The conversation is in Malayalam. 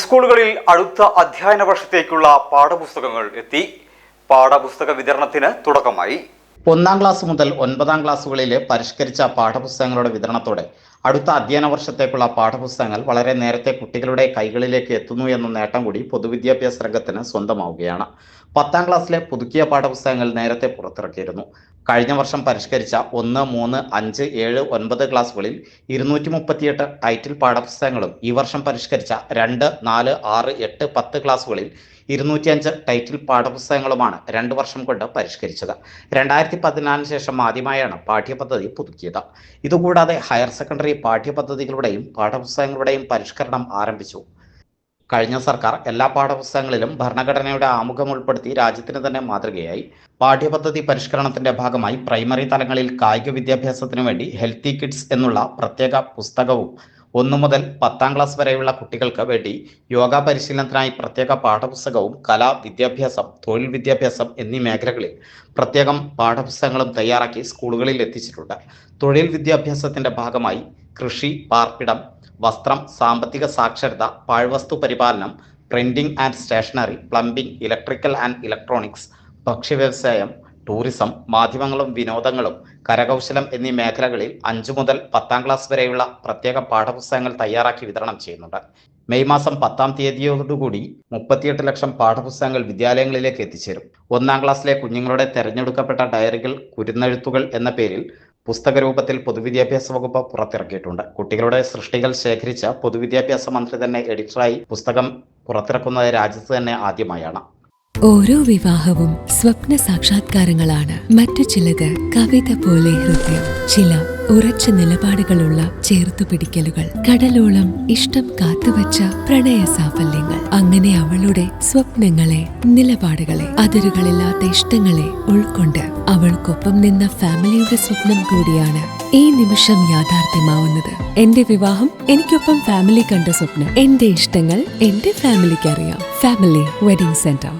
സ്കൂളുകളിൽ അടുത്ത അധ്യയന വർഷത്തേക്കുള്ള പാഠപുസ്തകങ്ങൾ എത്തി. പാഠപുസ്തക വിതരണത്തിന് തുടക്കമായി. 1-ാം ക്ലാസ് മുതൽ 9-ാം ക്ലാസ്സുകളിലെ പരിഷ്കരിച്ച പാഠപുസ്തകങ്ങളുടെ വിതരണത്തോടെ അടുത്ത അധ്യയന വർഷത്തേക്കുള്ള പാഠപുസ്തകങ്ങൾ വളരെ നേരത്തെ കുട്ടികളുടെ കൈകളിലേക്ക് എത്തുന്നു എന്ന നേട്ടം കൂടി പൊതുവിദ്യാഭ്യാസ രംഗത്തിന് സ്വന്തമാവുകയാണ്. 10-ാം ക്ലാസ്സിലെ പുതുക്കിയ പാഠപുസ്തകങ്ങൾ നേരത്തെ പുറത്തിറക്കിയിരുന്നു. കഴിഞ്ഞ വർഷം പരിഷ്കരിച്ച 1, 3, 5, 7, 9 ക്ലാസ്സുകളിൽ 238 ടൈറ്റിൽ പാഠപുസ്തകങ്ങളും ഈ വർഷം പരിഷ്കരിച്ച 2, 4, 6, 8, 10 ക്ലാസ്സുകളിൽ 205 ടൈറ്റിൽ പാഠപുസ്തകങ്ങളുമാണ് 2 വർഷം കൊണ്ട് പരിഷ്കരിച്ചത്. 2014 ശേഷം ആദ്യമായാണ് പാഠ്യപദ്ധതി പുതുക്കിയത്. ഇതുകൂടാതെ ഹയർ സെക്കൻഡറി പാഠ്യപദ്ധതികളുടെയും പാഠപുസ്തകങ്ങളുടെയും പരിഷ്കരണം ആരംഭിച്ചു. കഴിഞ്ഞ സർക്കാർ എല്ലാ പാഠപുസ്തകങ്ങളിലും ഭരണഘടനയുടെ ആമുഖം ഉൾപ്പെടുത്തി രാജ്യത്തിന് തന്നെ മാതൃകയായി. പാഠ്യപദ്ധതി പരിഷ്കരണത്തിന്റെ ഭാഗമായി പ്രൈമറി തലങ്ങളിൽ കായിക വിദ്യാഭ്യാസത്തിനു വേണ്ടി ഹെൽത്തി കിഡ്സ് എന്നുള്ള പ്രത്യേക പുസ്തകവും 1 മുതൽ 10-ാം ക്ലാസ് വരെയുള്ള കുട്ടികൾക്ക് വേണ്ടി യോഗ പരിശീലനത്തിനായി പ്രത്യേക പാഠപുസ്തകവും കലാ വിദ്യാഭ്യാസം, തൊഴിൽ വിദ്യാഭ്യാസം എന്നീ മേഖലകളിൽ പ്രത്യേകം പാഠപുസ്തകങ്ങളും തയ്യാറാക്കി സ്കൂളുകളിൽ എത്തിച്ചിട്ടുണ്ട്. തൊഴിൽ വിദ്യാഭ്യാസത്തിന്റെ ഭാഗമായി കൃഷി, പാർപ്പിടം, വസ്ത്രം, സാമ്പത്തിക സാക്ഷരത, പാഴ്വസ്തു പരിപാലനം, printing and stationery, plumbing, electrical and electronics, ഭക്ഷ്യവ്യവസായം, ടൂറിസം, മാധ്യമങ്ങളും വിനോദങ്ങളും, കരകൗശലം എന്നീ മേഖലകളിൽ 5 മുതൽ 10-ാം ക്ലാസ് വരെയുള്ള പ്രത്യേക പാഠപുസ്തകങ്ങൾ തയ്യാറാക്കി വിതരണം ചെയ്യുന്നുണ്ട്. മെയ് മാസം 10-ാം തീയതിയോടുകൂടി 38 ലക്ഷം പാഠപുസ്തകങ്ങൾ വിദ്യാലയങ്ങളിലേക്ക് എത്തിച്ചേരും. 1-ാം ക്ലാസ്സിലെ കുഞ്ഞുങ്ങളുടെ തെരഞ്ഞെടുക്കപ്പെട്ട ഡയറികൾ, കുരുന്നെഴുത്തുകൾ എന്ന പേരിൽ പുസ്തക രൂപത്തിൽ പൊതുവിദ്യാഭ്യാസ വകുപ്പ് പുറത്തിറക്കിയിട്ടുണ്ട്. കുട്ടികളുടെ സൃഷ്ടികൾ ശേഖരിച്ച പൊതുവിദ്യാഭ്യാസ മന്ത്രി തന്നെ എഡിറ്ററായി പുസ്തകം പുറത്തിറക്കുന്നത് രാജ്യത്ത് തന്നെ ആദ്യമായാണ്. ഓരോ വിവാഹവും സ്വപ്ന സാക്ഷാത്കാരങ്ങളാണ്. മറ്റു ചിലത് കവിത പോലെ ഹൃദയം, ചില ഉറച്ച നിലപാടുകളുള്ള ചേർത്തുപിടിക്കലുകൾ, കടലോളം ഇഷ്ടം കാത്തുവച്ച പ്രണയ സാഫല്യങ്ങൾ. അങ്ങനെ അവളുടെ സ്വപ്നങ്ങളെ, നിലപാടുകളെ, അതിരുകളില്ലാത്ത ഇഷ്ടങ്ങളെ ഉൾക്കൊണ്ട് അവൾക്കൊപ്പം നിന്ന ഫാമിലിയുടെ സ്വപ്നം കൂടിയാണ് ഈ നിമിഷം യാഥാർത്ഥ്യമാവുന്നത്. എന്റെ വിവാഹം എനിക്കൊപ്പം ഫാമിലി കണ്ട സ്വപ്നം. എന്റെ ഇഷ്ടങ്ങൾ എന്റെ ഫാമിലിക്ക് അറിയാം. Family wedding centre.